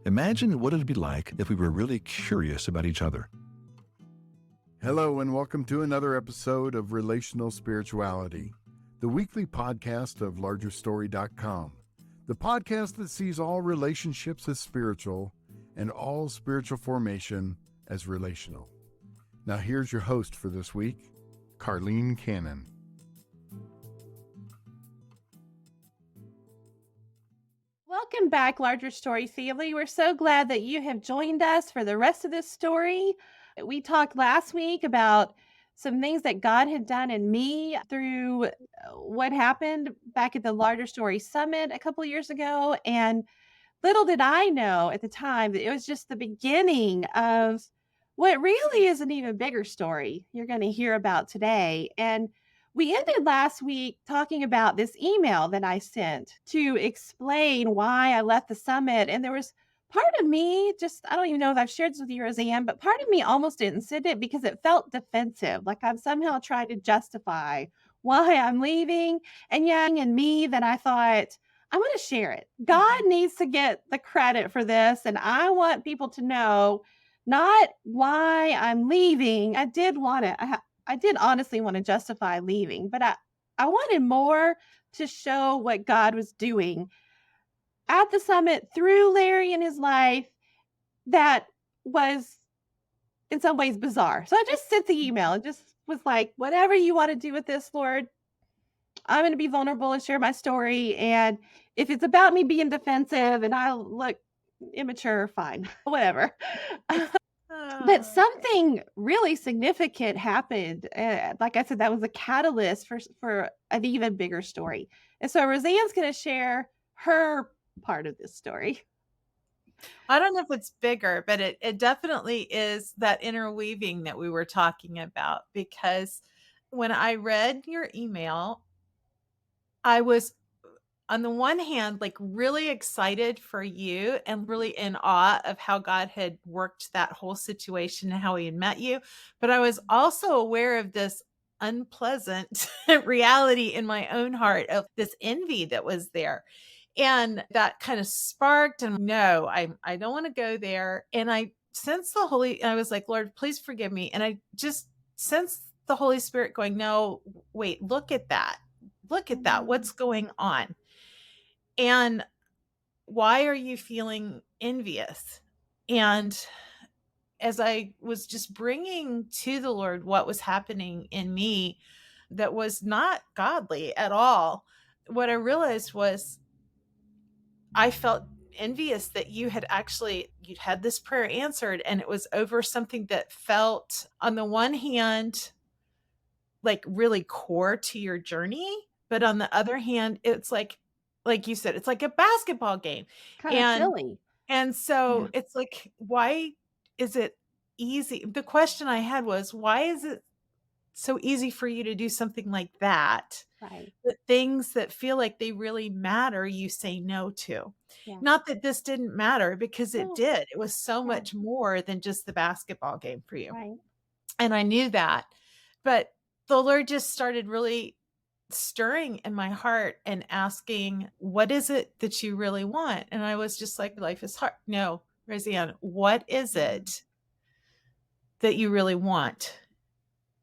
Imagine what it'd be like if we were really curious about each other. Hello, and welcome to another episode of Relational Spirituality, the weekly podcast of largerstory.com, the podcast that sees all relationships as spiritual and all spiritual formation as relational. Now, here's your host for this week, Karlene Cannon. Welcome back, Larger Story family. We're so glad that you have joined us for the rest of this story. We talked last week about some things that God had done in me through what happened back at the Larger Story Summit a couple of years ago. And little did I know at the time that it was just the beginning of what really is an even bigger story you're going to hear about today. And we ended last week talking about this email that I sent to explain why I left the summit. And there was part of me, just, I don't even know if I've shared this with you, Rosanne, but part of me almost didn't send it because it felt defensive. Like I'm somehow trying to justify why I'm leaving. And yeah, in me that I thought, I'm going to share it. God needs to get the credit for this. And I want people to know not why I'm leaving. I did want to, I did honestly want to justify leaving, but I wanted more to show what God was doing at the summit through Larry and his life that was in some ways bizarre. So I just sent the email and just was like, whatever you want to do with this, Lord, I'm going to be vulnerable and share my story. And if it's about me being defensive and I look immature, fine, whatever. But something really significant happened. Like I said, that was a catalyst for an even bigger story. And so Roseanne's going to share her part of this story. I don't know if it's bigger, but it definitely is that interweaving that we were talking about, because when I read your email, I was on the one hand, like really excited for you and really in awe of how God had worked that whole situation and how he had met you. But I was also aware of this unpleasant reality in my own heart of this envy that was there. And that kind of sparked, and no, I don't want to go there. And I sensed I was like, Lord, please forgive me. And I just sensed the Holy Spirit going, no, wait, look at that. Look at that. What's going on? And why are you feeling envious? And as I was just bringing to the Lord what was happening in me that was not godly at all, what I realized was I felt envious that you'd had this prayer answered, and it was over something that felt, on the one hand, like really core to your journey, but on the other hand, it's like you said, it's like a basketball game. Kind of silly. And so it's like, why is it easy? The question I had was, why is it so easy for you to do something like that? Right. The things that feel like they really matter, you say no to. Yeah. Not that this didn't matter, because it No. did. It was so much more than just the basketball game for you. Right. And I knew that. But the Lord just started really stirring in my heart and asking, what is it that you really want? And I was just like, life is hard. No, Roseanne, what is it that you really want?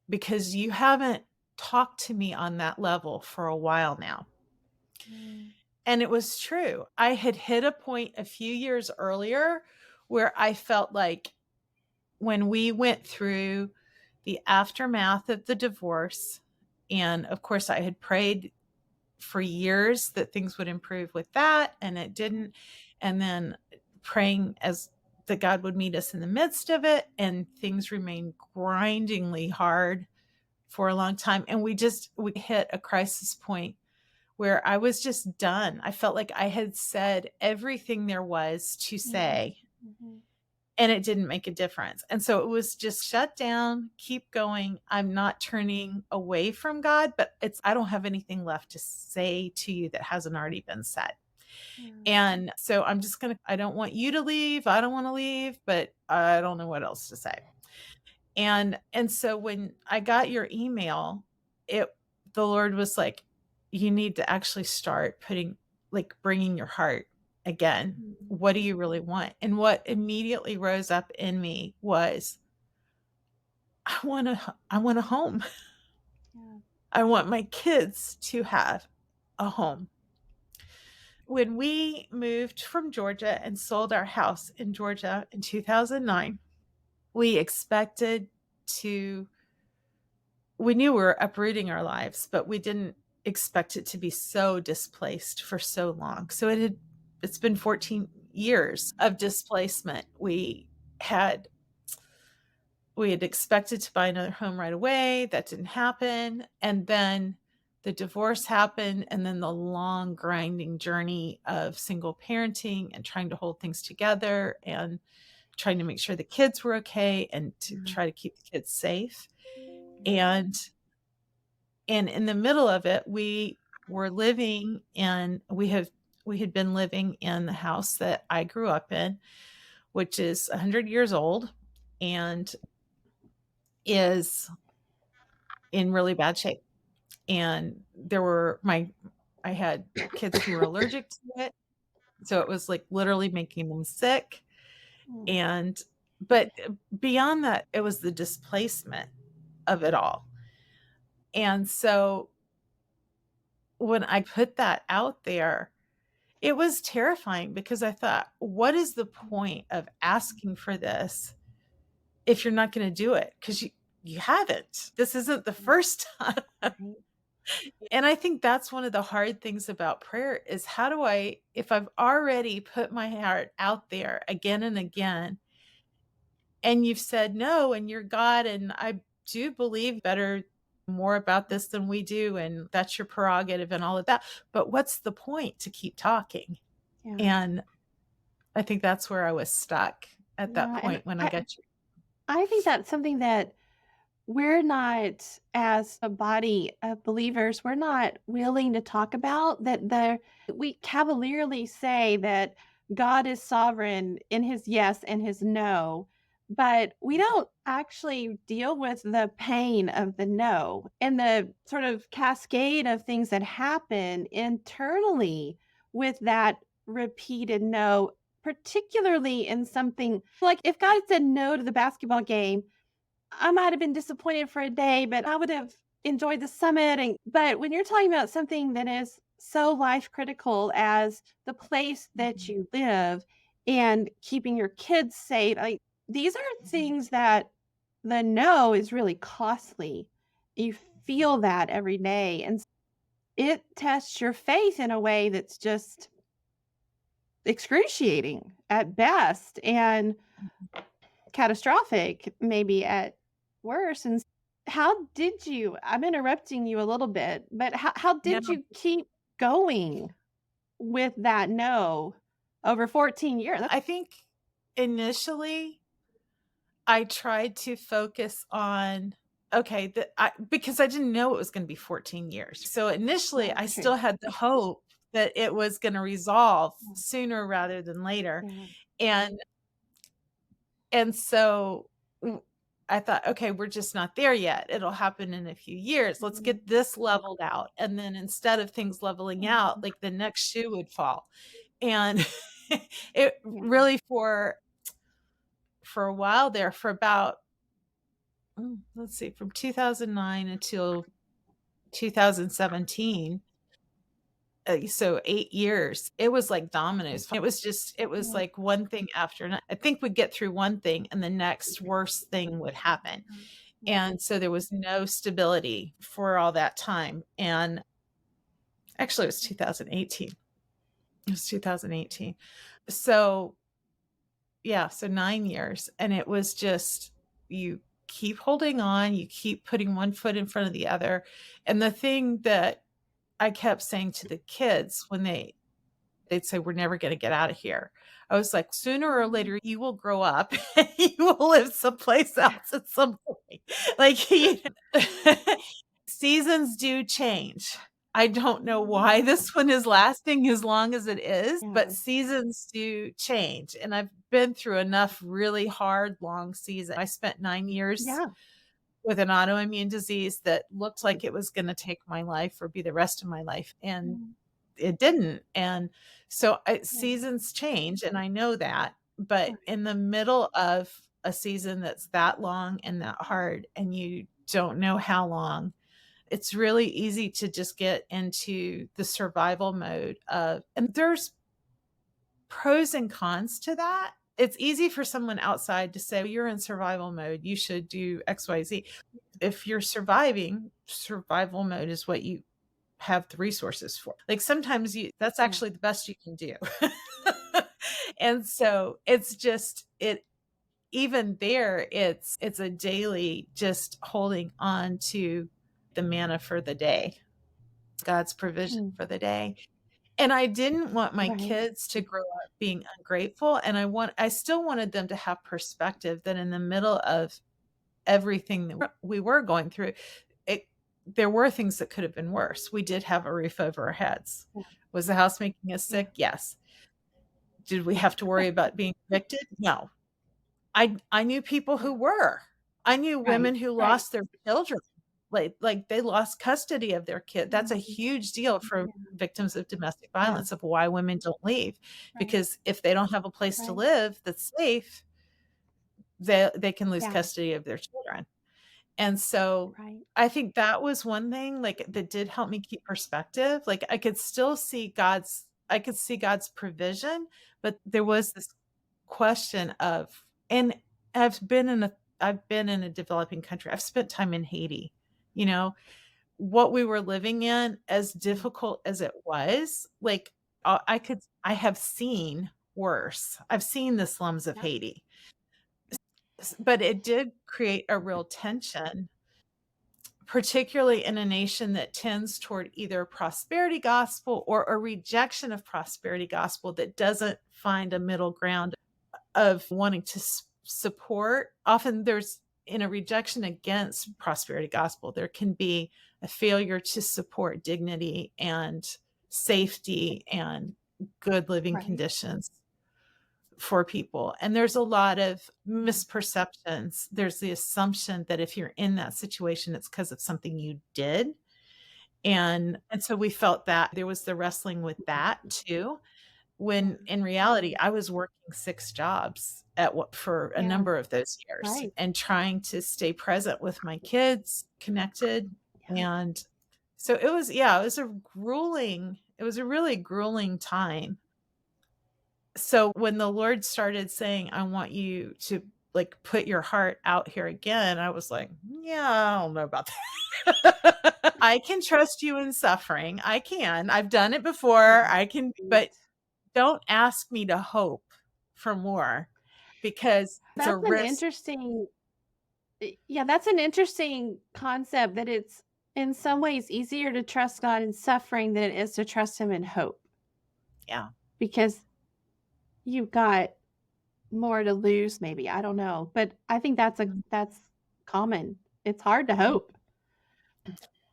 Because you haven't talked to me on that level for a while now. And it was true. I had hit a point a few years earlier where I felt like, when we went through the aftermath of the divorce, and of course I had prayed for years that things would improve with that, and it didn't. And then praying as that God would meet us in the midst of it, and things remained grindingly hard for a long time. And we hit a crisis point where I was just done. I felt like I had said everything there was to say. And it didn't make a difference. And so it was just shut down, keep going. I'm not turning away from God, but I don't have anything left to say to you that hasn't already been said. And so I don't want you to leave. I don't want to leave, but I don't know what else to say. And so when I got your email, the Lord was like, you need to actually start bringing your heart again. What do you really want? And what immediately rose up in me was, I want a home. Yeah. I want my kids to have a home. When we moved from Georgia and sold our house in Georgia in 2009, we expected to we knew we were uprooting our lives, but we didn't expect it to be so displaced for so long. So it's been 14 years of displacement. Had we had expected to buy another home right away. That didn't happen. And then the divorce happened, and then the long grinding journey of single parenting and trying to hold things together and trying to make sure the kids were okay and to try to keep the kids safe. And in the middle of it, we had been living in the house that I grew up in, which is 100 years old and is in really bad shape. And I had kids who were allergic to it. So it was like literally making them sick. But beyond that, it was the displacement of it all. And so when I put that out there, it was terrifying because I thought, what is the point of asking for this if you're not going to do it? Because you haven't. This isn't the first time. And I think that's one of the hard things about prayer is if I've already put my heart out there again and again, and you've said no, and you're God, and I do believe more about this than we do, and that's your prerogative and all of that. But what's the point to keep talking? Yeah. And I think that's where I was stuck at that point when I got you. I think that's something that we're not, as a body of believers, we're not willing to talk about. We cavalierly say that God is sovereign in his yes and his no, but we don't actually deal with the pain of the no and the sort of cascade of things that happen internally with that repeated no, particularly in something like if God said no to the basketball game, I might have been disappointed for a day, but I would have enjoyed the summit. But when you're talking about something that is so life critical as the place that you live and keeping your kids safe, like these are things that the no is really costly. You feel that every day, and it tests your faith in a way that's just excruciating at best and catastrophic maybe at worse. And I'm interrupting you a little bit, but how No. did you keep going with that no over 14 years? I think initially I tried to focus on, because I didn't know it was going to be 14 years. So initially I still had the hope that it was going to resolve sooner rather than later. And so I thought, okay, we're just not there yet. It'll happen in a few years. Let's get this leveled out. And then instead of things leveling out, like the next shoe would fall. And it really for a while there, for about, from 2009 until 2017, so 8 years, it was like dominoes. It was like one thing after another. I think we'd get through one thing and the next worst thing would happen. And so there was no stability for all that time. And actually it was 2018. So yeah, so 9 years. And it was just, you keep holding on, you keep putting one foot in front of the other. And the thing that I kept saying to the kids when they'd say, we're never going to get out of here. I was like, sooner or later, you will grow up and you will live someplace else at some point. Like, seasons do change. I don't know why this one is lasting as long as it is, but seasons do change. And I've been through enough really hard, long seasons. I spent 9 years with an autoimmune disease that looked like it was going to take my life or be the rest of my life. And it didn't. And so seasons change, and I know that. But in the middle of a season that's that long and that hard, and you don't know how long, it's really easy to just get into the survival mode of, and there's pros and cons to that. It's easy for someone outside to say, you're in survival mode, you should do XYZ. If you're surviving, survival mode is what you have the resources for. Like sometimes that's actually the best you can do. And so it's just, even there, it's a daily just holding on to the manna for the day, God's provision for the day. And I didn't want my kids to grow up being ungrateful. And I still wanted them to have perspective that in the middle of everything that we were going through, there were things that could have been worse. We did have a roof over our heads. Was the house making us sick? Yes. Did we have to worry about being evicted? No. I knew people who were. I knew women who lost their children. Like they lost custody of their kid. That's a huge deal for victims of domestic violence, of why women don't leave. Because if they don't have a place to live that's safe, they can lose custody of their children. And so I think that was one thing like that did help me keep perspective. Like I could see God's provision, but there was this question of, and I've been in a developing country. I've spent time in Haiti. You know, what we were living in, as difficult as it was, like I have seen worse. I've seen the slums of Haiti. But it did create a real tension, particularly in a nation that tends toward either prosperity gospel or a rejection of prosperity gospel that doesn't find a middle ground of wanting to support. Often there's, in a rejection against prosperity gospel, there can be a failure to support dignity and safety and good living conditions for people. And there's a lot of misperceptions. There's the assumption that if you're in that situation, it's because of something you did. And so we felt that there was the wrestling with that too, when in reality, I was working 6 jobs for a number of those years and trying to stay present with my kids, connected. And so it was a really grueling time. So when the Lord started saying, I want you to like put your heart out here again, I was like, yeah, I don't know about that. I can trust you in suffering. I can. I've done it before. I can, but don't ask me to hope for more, because that's an interesting concept, that it's in some ways easier to trust God in suffering than it is to trust him in hope. Yeah. Because you've got more to lose, maybe. I don't know. But I think that's common. It's hard to hope.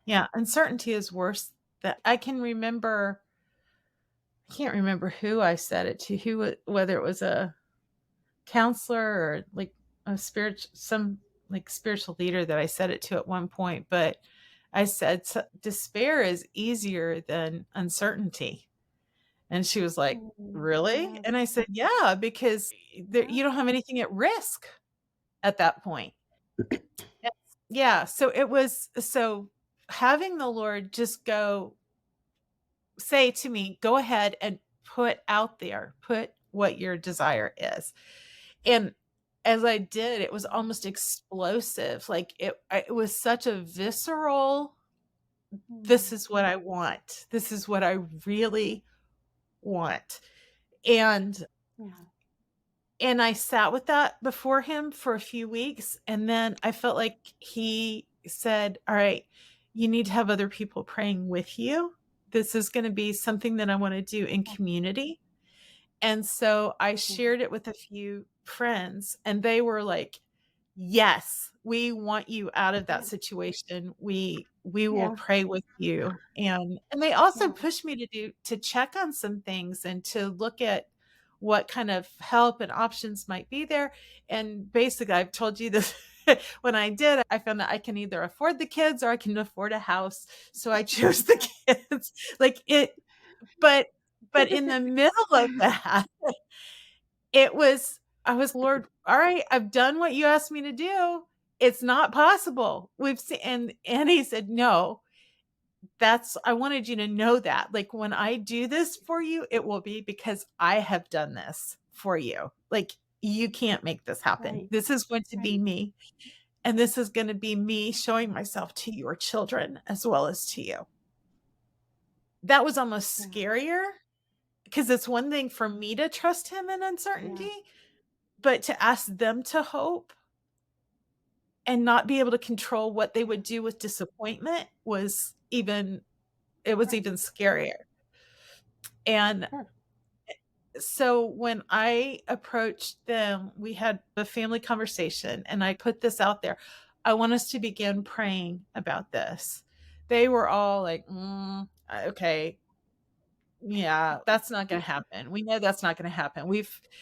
Yeah. Uncertainty is worse. That I can't remember who I said it to, whether it was a counselor or like some spiritual leader that I said it to at one point, but I said, despair is easier than uncertainty. And she was like, really? And I said, yeah, because you don't have anything at risk at that point. Yeah. So having the Lord just say to me, go ahead and put what your desire is. And as I did, it was almost explosive. Like it was such a visceral, this is what I want. This is what I really want. And I sat with that before him for a few weeks. And then I felt like he said, all right, you need to have other people praying with you. This is going to be something that I want to do in community. And so I shared it with a few friends, and they were like, yes, we want you out of that situation. We will pray with you. And they also pushed me to check on some things and to look at what kind of help and options might be there. And basically, I've told you this, when I did, I found that I can either afford the kids or I can afford a house. So I chose the kids. But in the middle of that, I was, Lord, all right, I've done what you asked me to do. It's not possible. We've seen, and he said, no, I wanted you to know that. Like, when I do this for you, it will be because I have done this for you. Like, you can't make this happen. Right. This is going to be Right. me. And this is going to be me showing myself to your children as well as to you. That was almost Yeah. scarier, because it's one thing for me to trust him in uncertainty, but to ask them to hope and not be able to control what they would do with disappointment was even Right. scarier. And Sure. so when I approached them, we had a family conversation, and I put this out there. I want us to begin praying about this. They were all like, okay, yeah, that's not going to happen. We know that's not going to happen.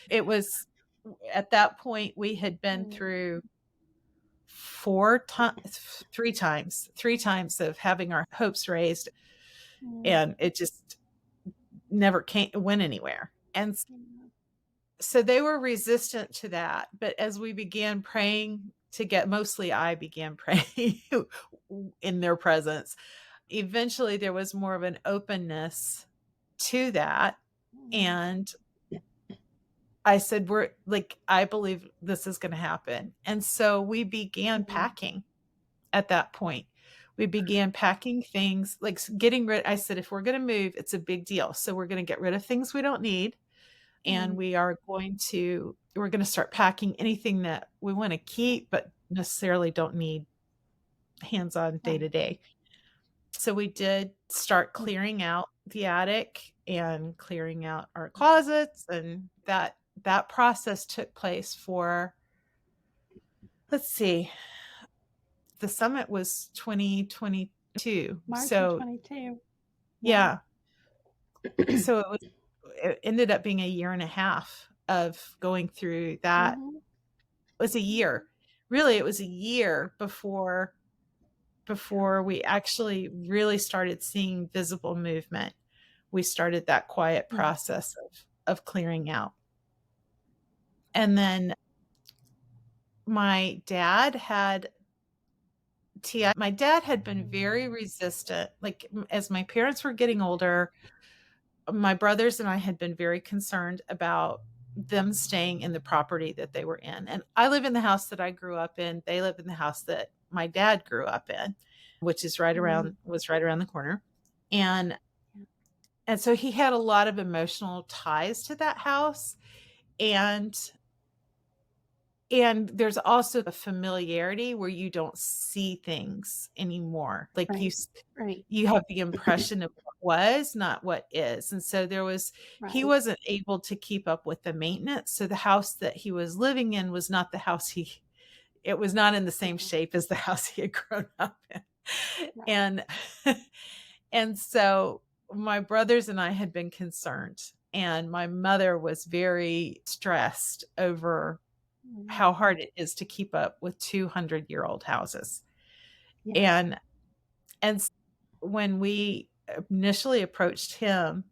It was at that point, we had been Mm, through three times of having our hopes raised, mm, and it just never went anywhere. And mm, so they were resistant to that. But as we began praying mostly I began praying in their presence. Eventually there was more of an openness to that. mm, And I said, I believe this is going to happen. And so we began mm, packing at that point. We began packing things, like getting rid. I said, if we're going to move, it's a big deal. So we're going to get rid of things we don't need. And mm, we're going to start packing anything that we want to keep, but necessarily don't need hands-on day right. to day. So we did start Mm, clearing out the attic and clearing out our closets, and that process took place for, let's see, the summit was 2022. March of So 22. Wow. yeah, so it ended up being a year and a half of going through that. Mm-hmm. It was a year. Really, it was a year before we actually really started seeing visible movement. We started that quiet Mm, process of clearing out. And then my dad had my dad had been very resistant. Like, as my parents were getting older, my brothers and I had been very concerned about them staying in the property that they were in. And I live in the house that I grew up in. They live in the house that my dad grew up in, which is mm, was right around the corner. And yeah. so he had a lot of emotional ties to that house. And there's also a familiarity where you don't see things anymore. Like, Right. Right. you have the impression of what was, not what is. And so he Right. wasn't able to keep up with the maintenance. So the house that he was living in was not the house it was not in the same Yeah. shape as the house he had grown up in. Right. And so my brothers and I had been concerned, and my mother was very stressed over Mm, how hard it is to keep up with 200-year-old houses. yes. And when we initially approached him,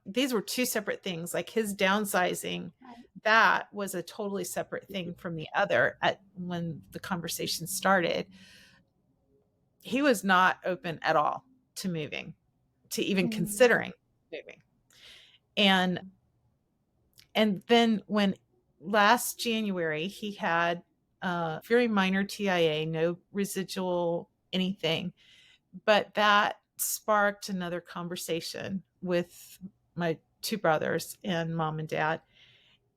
these were two separate things. Like, his downsizing, Right. that was a totally separate thing from the other. When the conversation started, he was not open at all to moving, to even Mm, considering moving. And then when last January, he had a very minor TIA, no residual anything, but that sparked another conversation with my two brothers and mom and dad.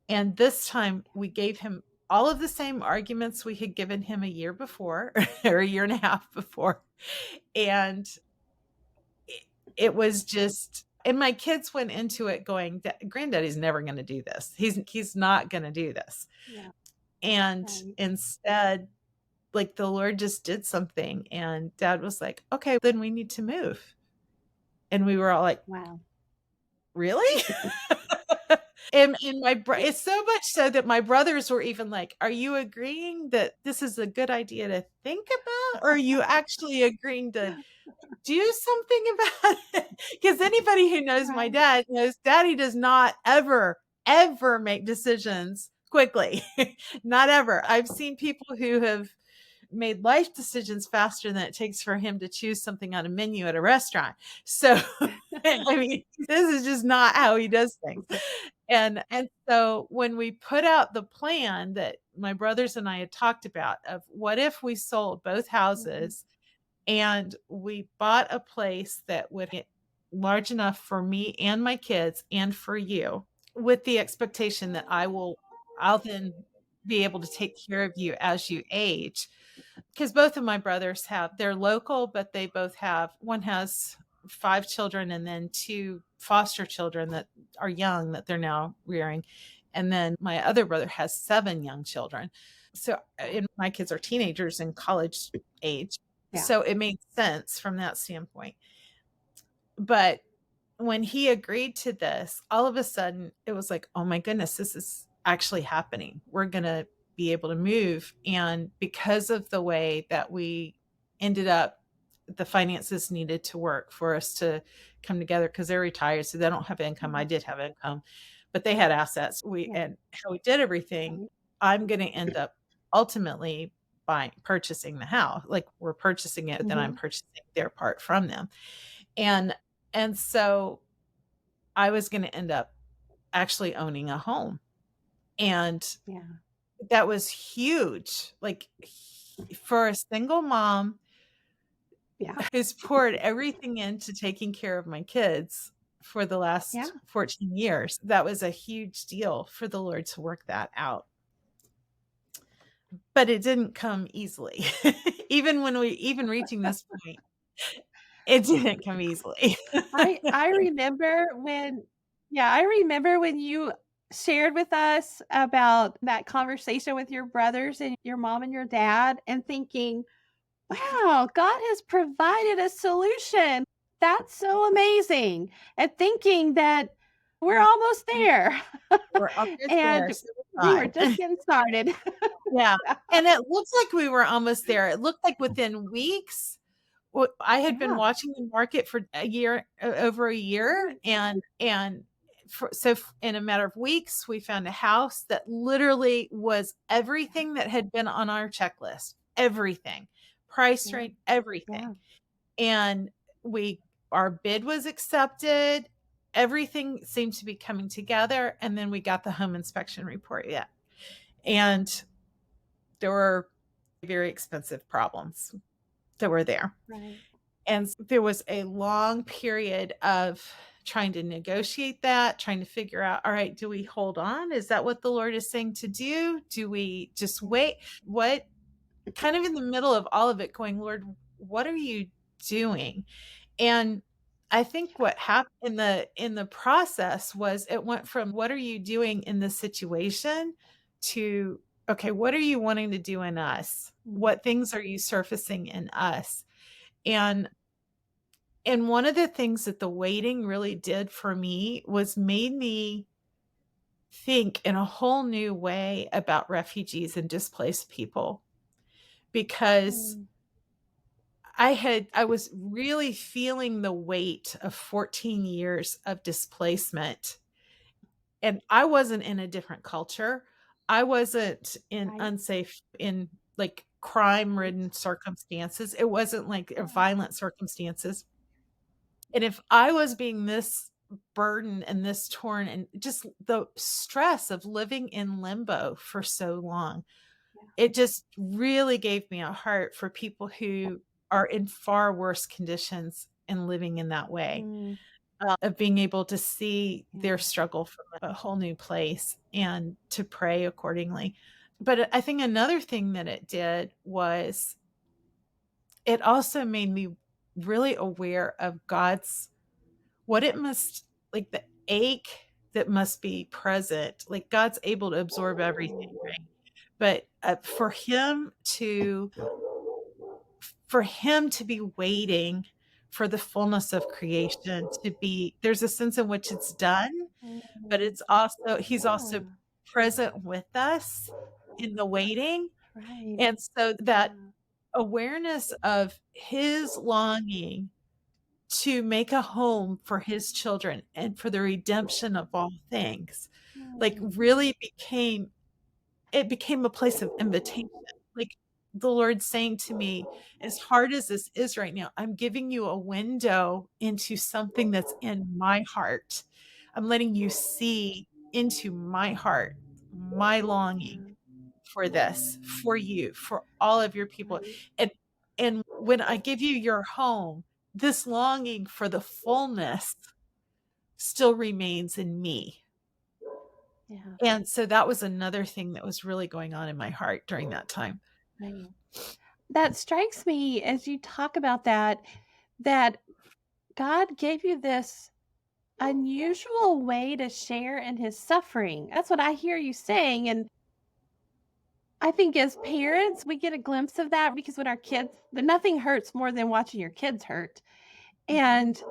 And this time we gave him all of the same arguments we had given him a year before or a year and a half before. And it was just, and my kids went into it going, Granddaddy's never going to do this. He's not going to do this. yeah. And Right. instead, like, the Lord just did something, and Dad was like, okay, then we need to move. And we were all like, Wow. really? And it's so much so that my brothers were even like, "Are you agreeing that this is a good idea to think about, or are you actually agreeing to do something about it?" Because anybody who knows my Right. dad knows Daddy does not ever, ever make decisions quickly. Not ever. I've seen people who have made life decisions faster than it takes for him to choose something on a menu at a restaurant. So, I mean, this is just not how he does things. And so when we put out the plan that my brothers and I had talked about of what if we sold both Mhm. houses and we bought a place that would get large enough for me and my kids and for you, with the expectation that I'll then be able to take care of you as you age. Because both of my brothers they're local, but they both have one has 5 children and then 2 foster children that are young that they're now rearing. And then my other brother has 7 young children. So, and my kids are teenagers and college age. Yeah. So it made sense from that standpoint. But when he agreed to this, all of a sudden it was like, "Oh my goodness, this is actually happening. We're going to be able to move." And because of the way that we ended up, the finances needed to work for us to come together because they're retired, so they don't have income. I Mhm. did have income, but they had assets. We Yeah. and how we did everything, Right. I'm going to end up ultimately purchasing the house. Like we're purchasing it, then I'm Mhm. purchasing their part from them. And and so I was gonna end up actually owning a home, and Yeah. that was huge, like, for a single mom Yeah. who's poured everything into taking care of my kids for the Yeah. last 14 years, that was a huge deal for the Lord to work that out, but it didn't come easily. Even reaching this point, it didn't come easily. I remember when yeah, I remember when you shared with us about that conversation with your brothers and your mom and your dad and thinking, "Wow, God has provided a solution. That's so amazing." And thinking that we're almost there. We're almost there, And so we were was just I. getting started. Yeah, and it looks like we were almost there. It looked like within weeks, I had been Yeah. watching the market for a year, over a year, Right. and in a matter of weeks, we found a house that literally was everything that had been on our checklist, everything, price Yeah. range, everything, Yeah. and we our bid was accepted, everything seemed to be coming together, and then we got the home inspection report, yeah, and there were very expensive problems that were there. Right. And there was a long period of trying to negotiate that, trying to figure out, all right, do we hold on? Is that what the Lord is saying to do? Do we just Yeah. wait? What kind of in the middle of all of it going, Lord, what are you doing? And I think what happened in the process was it went from what are you doing in this situation to okay, what are you wanting to do in us? Mm. What things are you surfacing in us? And and one of the things that the waiting really did for me was made me think in a whole new way about refugees and displaced people because Mm. I was really feeling the weight of 14 years of displacement, and I wasn't in a different culture. I wasn't in Right. unsafe in, like, crime-ridden circumstances. It wasn't, like, violent circumstances, and if I was being this burdened and this torn and just the stress of living in limbo for so long, Yeah. it just really gave me a heart for people who are in far worse conditions and living in that way, Mm. of being able to see their Yeah. struggle from a whole new place and to pray accordingly. But I think another thing that it did was it also made me really aware of God's what it must like the ache that must be present. Like God's able to absorb everything, right? But for him to be waiting for the fullness of creation to be there's a sense in which it's done but Mm. it's also he's also Yeah. present with us in the waiting. Right. And so that Yeah. awareness of his longing to make a home for his children and for the redemption of all things, like, Mm. really became a place of invitation. Like, the Lord saying to me, "As hard as this is right now, I'm giving you a window into something that's in my heart. I'm letting you see into my heart, my longing Yeah. for this, for you, for all of your people. Right. And when I give you your home, this longing for the fullness still remains in me." Yeah. And so that was another thing that was really going on in my heart during that time. Right. That strikes me as you talk about that, that God gave you this unusual way to share in his suffering. That's what I hear you saying. And I think as parents, we get a glimpse of that because when our kids, nothing hurts more than watching your kids hurt. And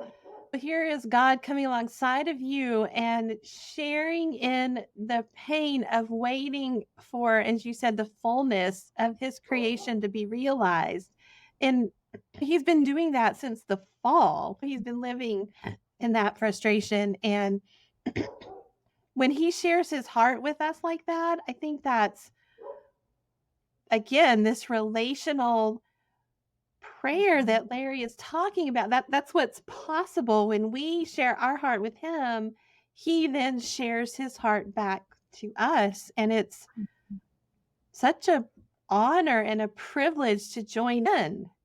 here is God coming alongside of you and sharing in the pain of waiting for, as you said, the fullness of his creation to be realized. And he's been doing that since the fall. He's been living in that frustration. And when he shares his heart with us like that, I think that's, again, this relational prayer that Larry is talking about. That's what's possible when we share our heart with him. He then shares his heart back to us, and it's such a honor and a privilege to join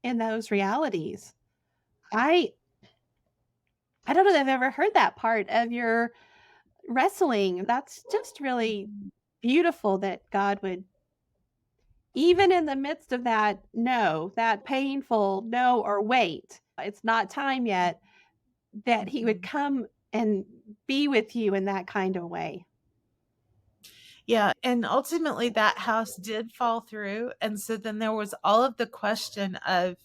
in those realities. I I don't know that I've ever heard that part of your wrestling. That's just really beautiful that God would, even in the midst of that no, that painful no or wait, it's not time yet, that he would come and be with you in that kind of way. Yeah, and ultimately that house did fall through, and so then there was all of the question of,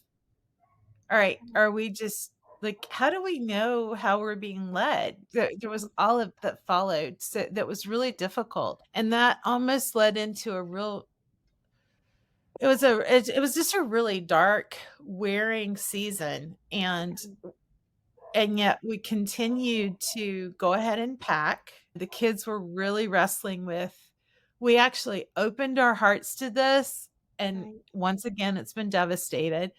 all right, are we just like, how do we know how we're being led? There was all of that followed, so that was really difficult, and that almost led into a real it was just a really dark, wearing season, and yet we continued to go ahead and pack. The kids were really wrestling with, we actually opened our hearts to this, and Right. once again, it's been devastated.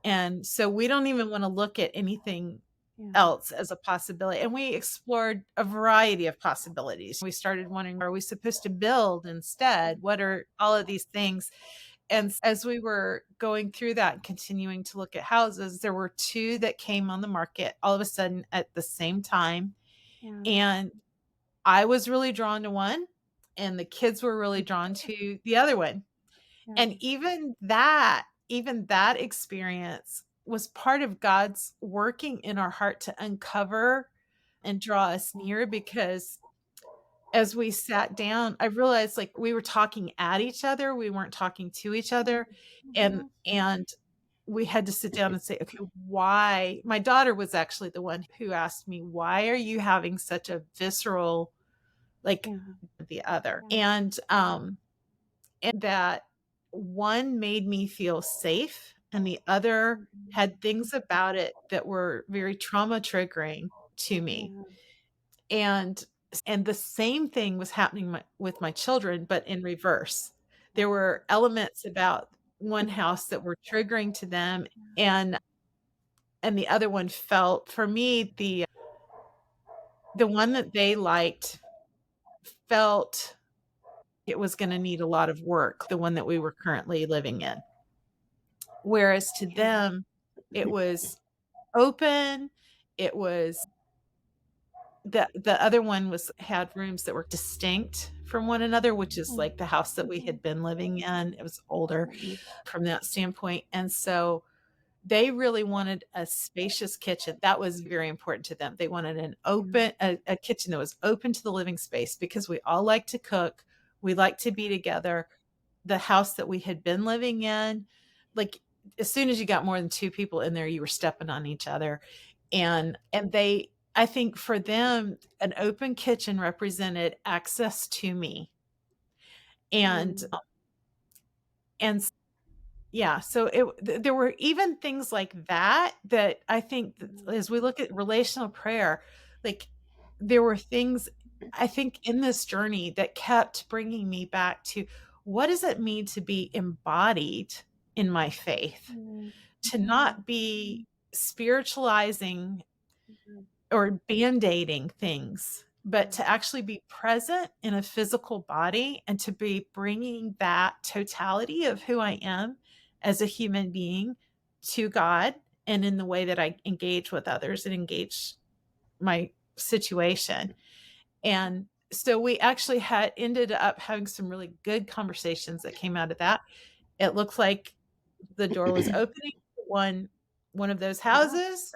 And so we don't even want to look at anything Yeah. else as a possibility. And we explored a variety of possibilities. We started wondering, are we supposed to build instead? What are all of these things? And as we were going through that and continuing to look at houses, there were two that came on the market all of a sudden at the same time. Yeah. And I was really drawn to one, and the kids were really drawn to the other one. Yeah. And even that experience was part of God's working in our heart to uncover and draw us near, because as we sat down, I realized, like, we were talking at each other, we weren't talking to each other, Mhm. and we had to sit down and say, "Okay, why?" My daughter was actually the one who asked me, "Why are you having such a visceral, like, Yeah. the other?" Yeah. And that one made me feel safe, and the other Mhm. had things about it that were very trauma triggering to me. Yeah. And the same thing was happening with my children, but in reverse. There Yeah. were elements about one house that were triggering to them, and the other one felt, for me, the one that they liked felt it was gonna need a lot of work, the one that we were currently living in. Whereas to Yeah. them, it was open, it was the other one was had rooms that were distinct from one another, which is Mm. like the house that we had been living in. It was older Right. from that standpoint, and so they really wanted a spacious kitchen. That was very important to them. They wanted an Yeah. open a kitchen that was open to the living space, because we all like to cook, we like to be together. The house that we had been living in, like, as soon as you got more than 2 people in there, you were stepping on each other, and they I think for them, an open kitchen represented access to me. And, and yeah, so there were even things like that I think that as we look at relational prayer, like there were things I think in this journey that kept bringing me back to what does it mean to be embodied in my faith, to not be spiritualizing or band-aiding things, but to actually be present in a physical body and to be bringing that totality of who I am as a human being to God and in the way that I engage with others and engage my situation. And so we actually had ended up having some really good conversations that came out of that. It looked like the door was opening to one of those houses,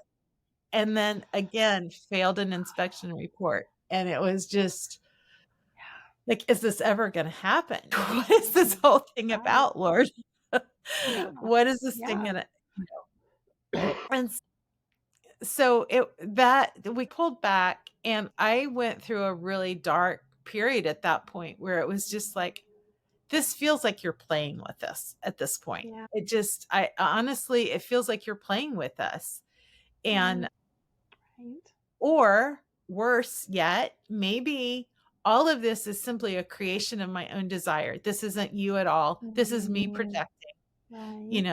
and then again failed an inspection report. And it was just like, is this ever going to happen? What is this whole thing about, Lord? What is this thing going to, and so that we pulled back, and I went through a really dark period at that point where it was just like, this feels like you're playing with us at this point. It just, I honestly, it feels like you're playing with us. And or worse yet, maybe all of this is simply a creation of my own desire. This isn't you at all. This is me projecting.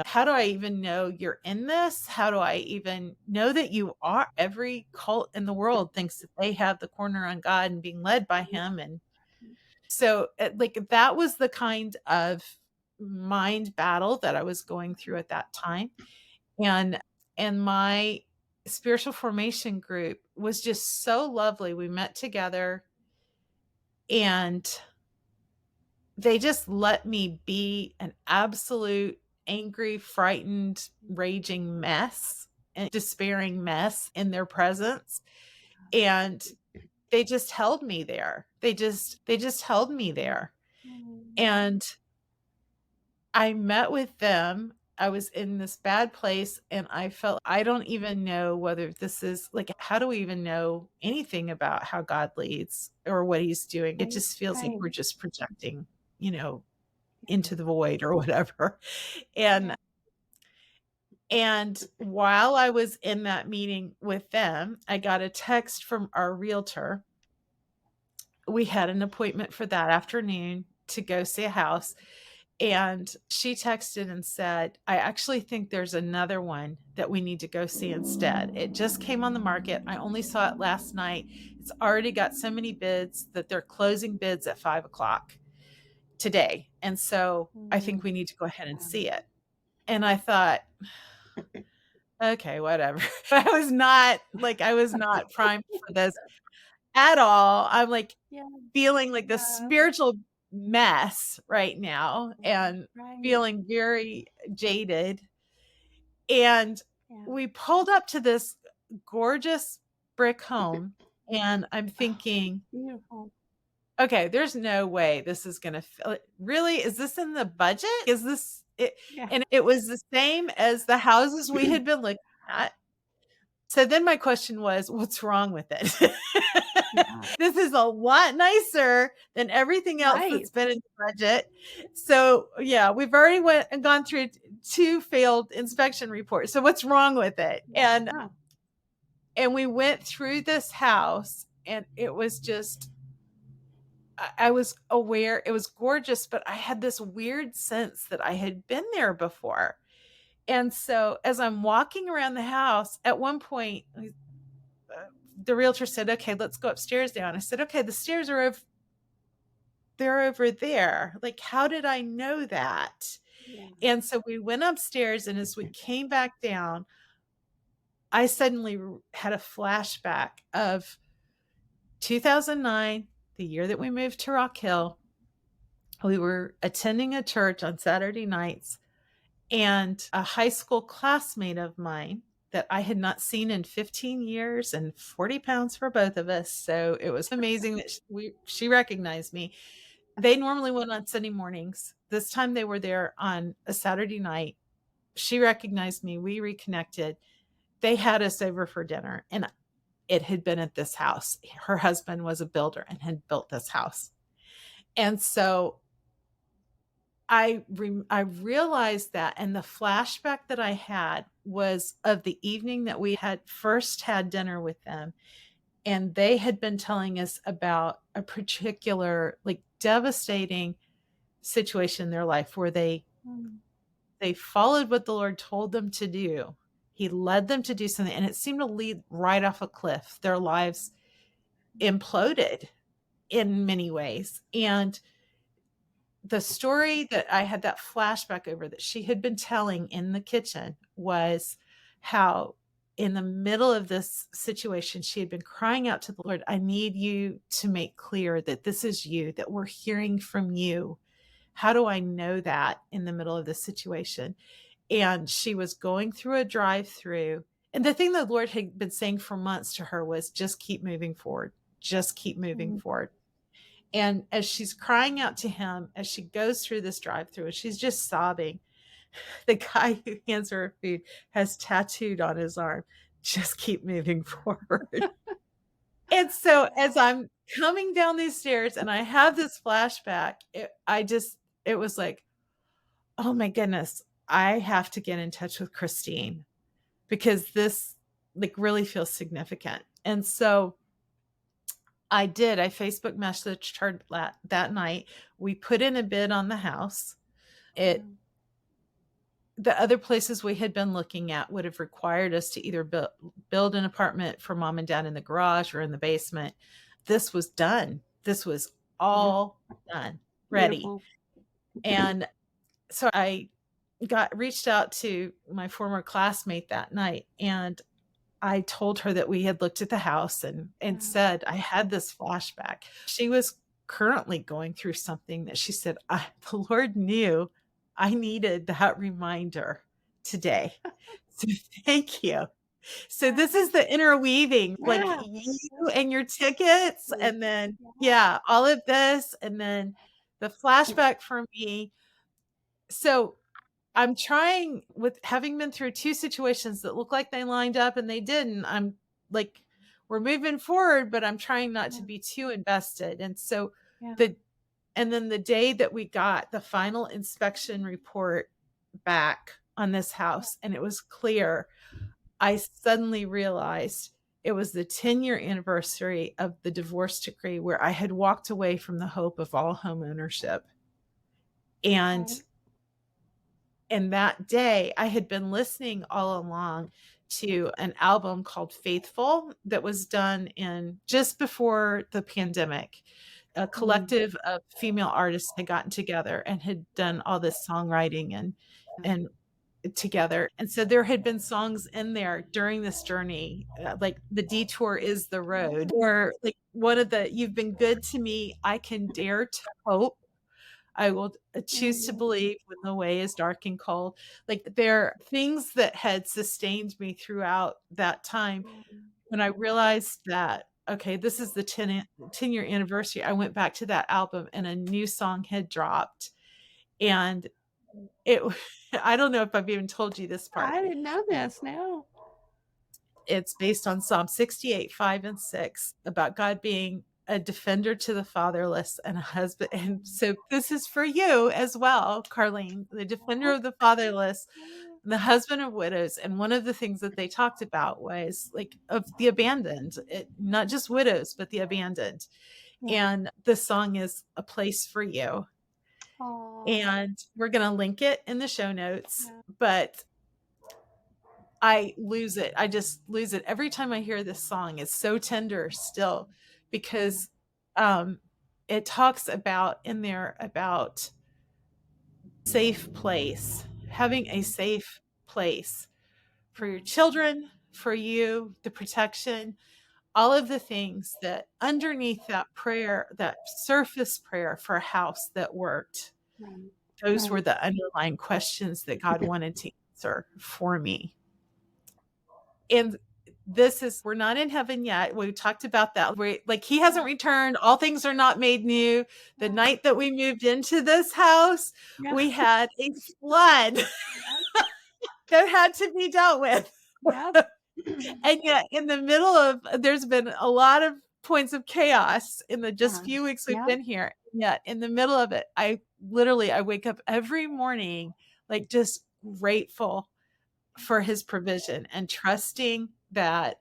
How do I even know you're in this? How do I even know that you are? Every cult in the world thinks that they have the corner on God and being led by him. And so like that was the kind of mind battle that I was going through at that time. And my spiritual formation group was just so lovely. We met together and they just let me be an absolute angry, frightened, raging mess and despairing mess in their presence. And they just held me there. They just held me there. And I met with them. I was in this bad place and I felt I don't even know whether this is like, how do we even know anything about how God leads or what he's doing? It just feels like we're just projecting, into the void or whatever. And while I was in that meeting with them, I got a text from our realtor. We had an appointment for that afternoon to go see a house. And she texted and said, I actually think there's another one that we need to go see instead. It just came on the market. I only saw it last night. It's already got so many bids that they're closing bids at 5:00 today. And so I think we need to go ahead and see it. And I thought, okay, whatever. I was not primed for this at all. I'm like feeling like this spiritual mess right now and feeling very jaded. And we pulled up to this gorgeous brick home and I'm thinking, okay, there's no way this is going to really, is this in the budget? Is this it? And it was the same as the houses we had been looking at. So then my question was, what's wrong with it? This is a lot nicer than everything else that's been in the budget. So yeah, we've already gone through 2 failed inspection reports. So what's wrong with it? And we went through this house and it was just, I was aware it was gorgeous, but I had this weird sense that I had been there before. And so as I'm walking around the house, at one point, the realtor said, okay, let's go upstairs now. And I said, okay, the stairs are they're over there. Like, how did I know that? And so we went upstairs, and as we came back down, I suddenly had a flashback of 2009, the year that we moved to Rock Hill. We were attending a church on Saturday nights, and a high school classmate of mine that I had not seen in 15 years and 40 pounds for both of us. So it was amazing that she recognized me. They normally went on Sunday mornings. This time they were there on a Saturday night. She recognized me. We reconnected. They had us over for dinner. And it had been at this house. Her husband was a builder and had built this house. And so I realized that, and the flashback that I had was of the evening that we had first had dinner with them, and they had been telling us about a particular, like, devastating situation in their life where they followed what the Lord told them to do. He led them to do something, and it seemed to lead right off a cliff. Their lives imploded in many ways. And the story that I had that flashback over that she had been telling in the kitchen was how in the middle of this situation, she had been crying out to the Lord, I need you to make clear that this is you, that we're hearing from you. How do I know that in the middle of this situation? And she was going through a drive-through. And the thing the Lord had been saying for months to her was just keep moving forward. Just keep moving forward. And as she's crying out to him, as she goes through this drive-through, and she's just sobbing, the guy who hands her her food has tattooed on his arm, just keep moving forward. And so as I'm coming down these stairs and I have this flashback, it was like, oh my goodness, I have to get in touch with Christine because this like really feels significant. And so I did. I Facebook messaged her that night. We put in a bid on the house. The other places we had been looking at would have required us to either build an apartment for mom and dad in the garage or in the basement. This was done. This was all done, ready. Beautiful. And so I reached out to my former classmate that night, and I told her that we had looked at the house and said, I had this flashback. She was currently going through something that she said, the Lord knew I needed that reminder today. So thank you. So this is the interweaving, like you and your tickets, and then, all of this, and then the flashback for me. So I'm trying, with having been through 2 situations that look like they lined up and they didn't, I'm like, we're moving forward, but I'm trying not to be too invested. And so and then the day that we got the final inspection report back on this house and it was clear, I suddenly realized it was the 10-year anniversary of the divorce decree where I had walked away from the hope of all home ownership. And that day, I had been listening all along to an album called Faithful that was done just before the pandemic. A collective of female artists had gotten together and had done all this songwriting and together. And so there had been songs in there during this journey, like The Detour is the Road, or like one of the You've Been Good to Me, I Can Dare to Hope. I will choose to believe when the way is dark and cold. Like there are things that had sustained me throughout that time. When I realized that, okay, this is the 10-year anniversary, I went back to that album and a new song had dropped. And I don't know if I've even told you this part. I didn't know this. No. It's based on Psalm 68, 5 and 6 about God being a defender to the fatherless and a husband. And so this is for you as well, Karlene, the defender of the fatherless, and the husband of widows. And one of the things that they talked about was like of the abandoned, not just widows, but the abandoned. And the song is A Place for You. And we're going to link it in the show notes, but I lose it. I just lose it. Every time I hear this song, it's so tender still because it talks about in there about safe place, having a safe place for your children, for you, the protection, all of the things that underneath that prayer, that surface prayer for a house that worked. Those were the underlying questions that God wanted to answer for me. And we're not in heaven yet. We talked about that. He hasn't returned. All things are not made new. The night that we moved into this house, we had a flood that had to be dealt with. And yet in the middle of there's been a lot of points of chaos in the just few weeks we've Yeah. been here. Yet in the middle of it, I wake up every morning like just grateful for his provision and trusting that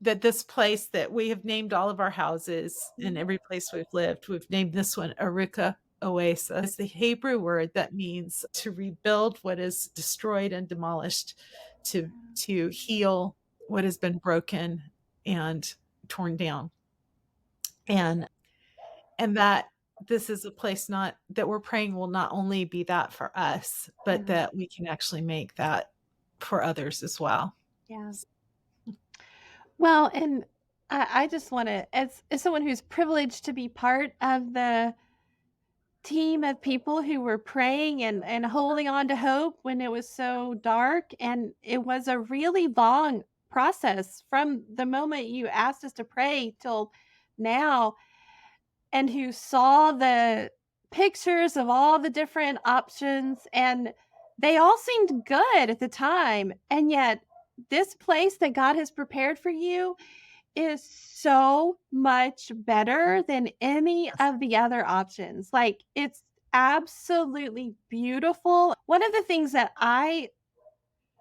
this place that we have named all of our houses and every place we've named this one Arika Oasa. It's the Hebrew word that means to rebuild what is destroyed and demolished, to heal what has been broken and torn down. And that this is a place not that we're praying will not only be that for us, but that we can actually make that for others as well. Yeah. Well, and I just want to, as someone who's privileged to be part of the team of people who were praying and holding on to hope when it was so dark, and it was a really long process from the moment you asked us to pray till now, and who saw the pictures of all the different options, and they all seemed good at the time, and yet this place that God has prepared for you is so much better than any of the other options. Like, it's absolutely beautiful. One of the things that I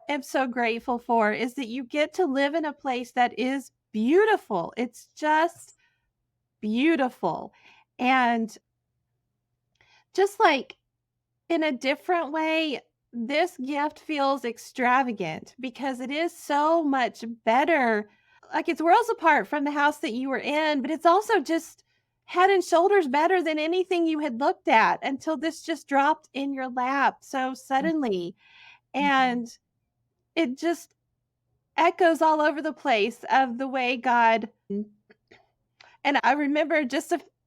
am so grateful for is that you get to live in a place that is beautiful. It's just beautiful. And just like in a different way, this gift feels extravagant because it is so much better. Like, it's worlds apart from the house that you were in, but it's also just head and shoulders better than anything you had looked at until this just dropped in your lap so suddenly. And it just echoes all over the place of the way God. And I remember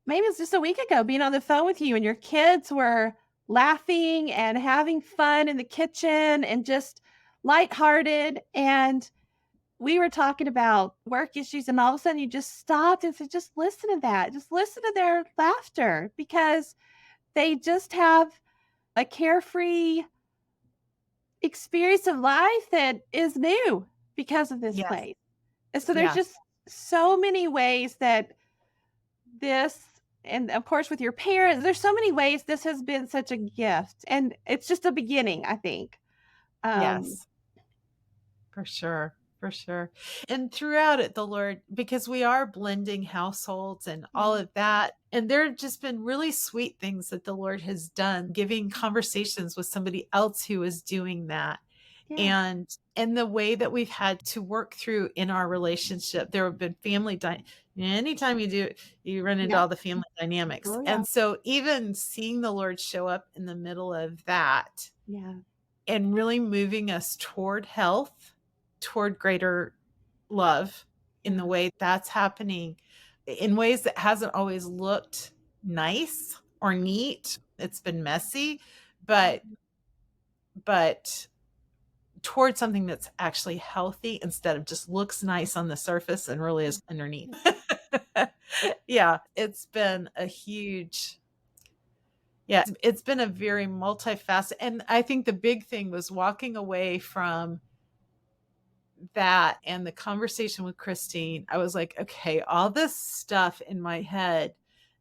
maybe it was just a week ago being on the phone with you, and your kids were laughing and having fun in the kitchen and just lighthearted. And we were talking about work issues, and all of a sudden you just stopped and said, just listen to that. Just listen to their laughter, because they just have a carefree experience of life that is new because of this Yes. place. And so there's Yes. just so many ways that this, and of course with your parents, there's so many ways this has been such a gift, and it's just a beginning, I think. Yes. For sure. For sure. And throughout it, the Lord, because we are blending households and all of that, and there have just been really sweet things that the Lord has done, giving conversations with somebody else who is doing that. Yeah. And the way that we've had to work through in our relationship, there have been anytime you run into Yeah. all the family dynamics. Oh, yeah. And so even seeing the Lord show up in the middle of that Yeah. and really moving us toward health, toward greater love in the way that's happening in ways that hasn't always looked nice or neat. It's been messy, but towards something that's actually healthy instead of just looks nice on the surface and really is underneath. Yeah, it's been a huge it's been a very multifaceted, and I think the big thing was walking away from that and the conversation with Christine. I was like, okay, all this stuff in my head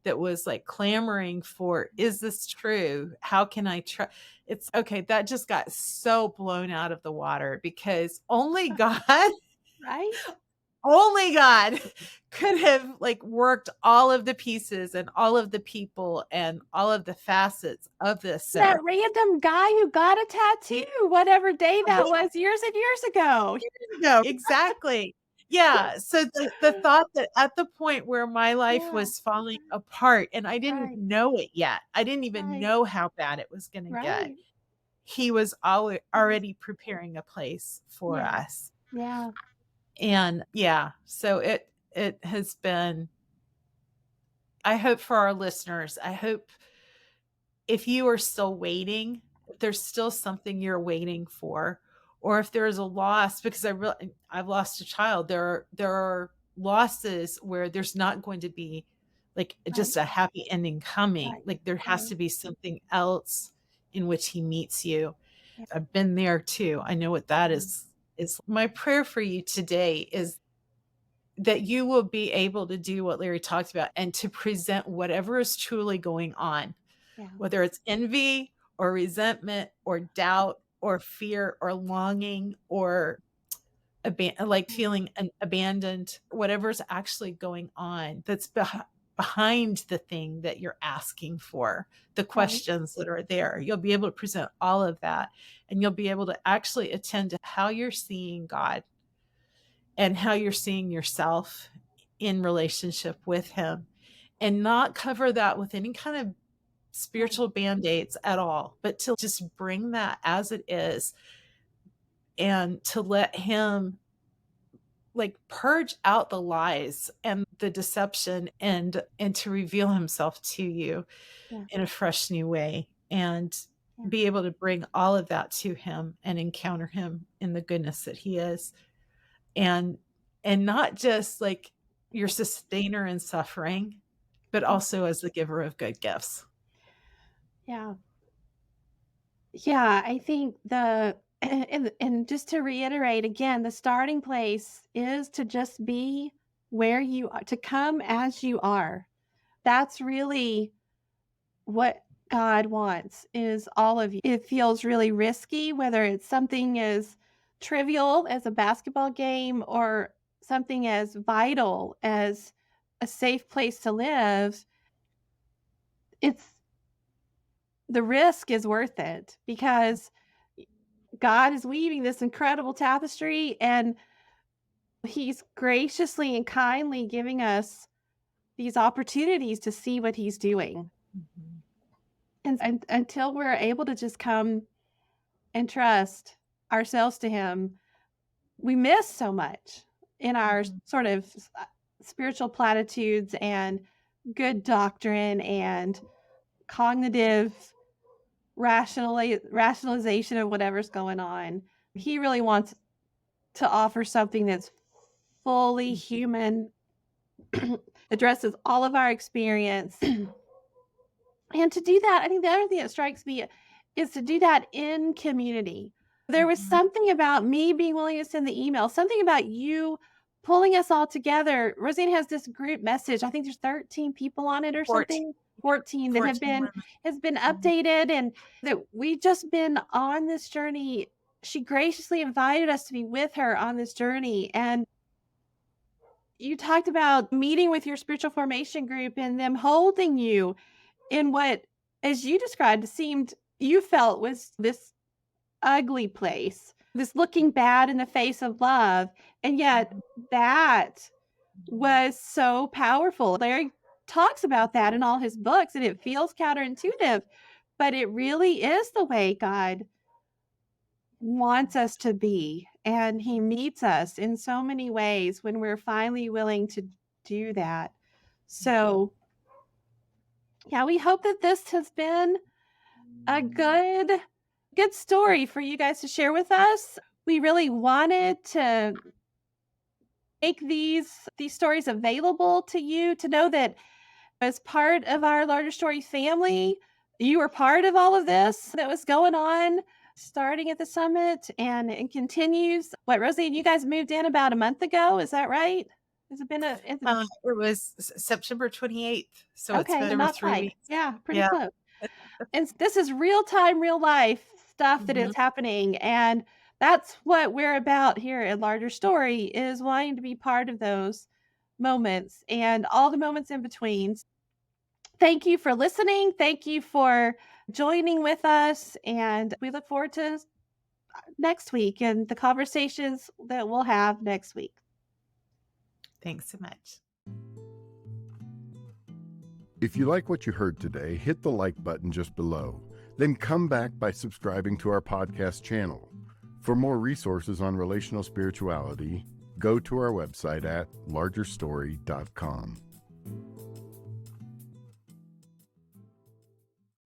that was like clamoring for, is this true? How can I try? It's okay. That just got so blown out of the water because only God, Right? only God could have like worked all of the pieces and all of the people and all of the facets of this. That random guy who got a tattoo, whatever day that was, years and years ago. No, exactly. Yeah, so the thought that at the point where my life Yeah. was falling apart and I didn't Right. know it yet, I didn't even Right. know how bad it was gonna get. Right. He was already preparing a place for Yeah. us. Yeah. And yeah, so it has been. I hope for our listeners, I hope if you are still waiting, if there's still something you're waiting for, or if there is a loss, because I've lost a child. There are losses where there's not going to be like just a happy ending coming. Right. Like there has Right. to be something else in which he meets you. Yeah. I've been there too. I know what that is is my prayer for you today is that you will be able to do what Larry talked about and to present whatever is truly going on, Yeah. whether it's envy or resentment or doubt or fear or longing or like feeling abandoned, whatever's actually going on that's behind the thing that you're asking for, the Right. questions that are there. You'll be able to present all of that, and you'll be able to actually attend to how you're seeing God and how you're seeing yourself in relationship with him, and not cover that with any kind of spiritual band-aids at all, but to just bring that as it is and to let him like purge out the lies and the deception and to reveal himself to you Yeah. in a fresh new way, and Yeah. be able to bring all of that to him and encounter him in the goodness that he is, and not just like your sustainer in suffering, but also as the giver of good gifts. Yeah. Yeah, I think the and just to reiterate again, the starting place is to just be where you are, to come as you are. That's really what God wants is all of you. It feels really risky, whether it's something as trivial as a basketball game or something as vital as a safe place to live. It's the risk is worth it because God is weaving this incredible tapestry and he's graciously and kindly giving us these opportunities to see what he's doing. Mhm. And until we're able to just come and trust ourselves to him, we miss so much in our Mhm. sort of spiritual platitudes and good doctrine and cognitive rationalization of whatever's going on. He really wants to offer something that's fully human, addresses all of our experience. And to do that, I think the other thing that strikes me is to do that in community. There was Mhm. something about me being willing to send the email, something about you pulling us all together. Roseanne has this group message. I think there's 13 people on it or 14, something. 14 that 14 women. has been Mhm. updated and that we've just been on this journey. She graciously invited us to be with her on this journey. And you talked about meeting with your spiritual formation group and them holding you in what, as you described, seemed you felt was this ugly place, this looking bad in the face of love. And yet that was so powerful. Larry talks about that in all his books, and it feels counterintuitive, but it really is the way God wants us to be. And he meets us in so many ways when we're finally willing to do that. So, yeah, we hope that this has been a good story for you guys to share with us. We really wanted to make these stories available to you to know that as part of our larger story family, you were part of all of this that was going on starting at the summit and it continues. What, Rosie, you guys moved in about a month ago, is that right? Has it been It was September 28th, so it's okay, been over not 3 quite. weeks. Yeah, pretty Yeah. close. And this is real time, real life stuff that Mhm. is happening. And that's what we're about here at Larger Story is wanting to be part of those moments and all the moments in between. Thank you for listening. Thank you for joining with us. And we look forward to next week and the conversations that we'll have next week. Thanks so much. If you like what you heard today, hit the like button just below. Then come back by subscribing to our podcast channel. For more resources on relational spirituality, go to our website at largerstory.com.